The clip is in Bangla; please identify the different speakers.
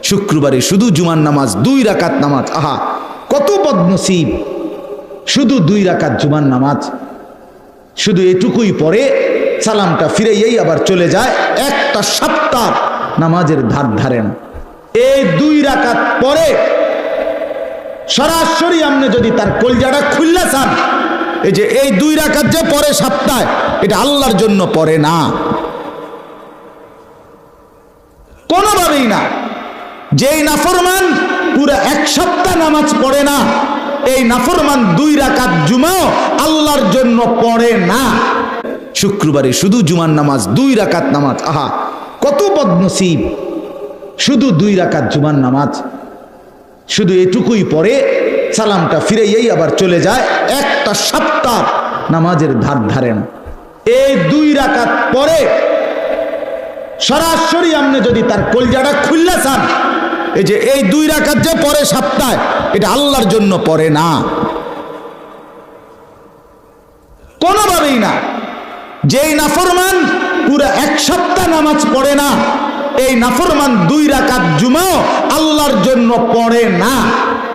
Speaker 1: শুক্রবারে শুধু জুমার নামাজ 2 রাকাত নামাজ, আহা কত বদনসিব। শুধু 2 রাকাত জুমার নামাজ, শুধু এটুকুই পরে সালামটা ফিরেই আবার চলে যায়, একটা সপ্তাহ নামাজের ধার ধারে না। এই 2 রাকাত পরে সরাসরি আপনি যদি তার কলজাটা খুললে চান, এই যে এই 2 রাকাত যে পরে সপ্তাহে, এটা আল্লাহর জন্য পড়ে না, কোনোভাবেই না। যেই নাফরমান পুরো 1 সপ্তাহ নামাজ পড়ে না, এই নাফরমান 2 রাকাত জুমাও আল্লাহর জন্য পড়ে না। শুক্রবারে শুধু জুমার নামাজ 2 রাকাত নামাজ, আহা কত বদনসিব। শুধু 2 রাকাত জুমার নামাজ, শুধু এটুকুই পরে সালামটা ফিরেই আবার চলে যায়, একটা সপ্তাহ নামাজের ধার ধারে না। এই 2 রাকাত পরে সরাসরি আপনি যদি তার কলজাটা খুললে চান, এই যে এই 2 রাকাত যে পরে সপ্তাহে, এটা আল্লাহর জন্য পড়ে না, কোনোভাবেই না। যেই নাফরমান পুরো 1 সপ্তাহ নামাজ পড়ে না, এই নাফরমান 2 রাকাত জুমাও আল্লাহর জন্য পড়ে না।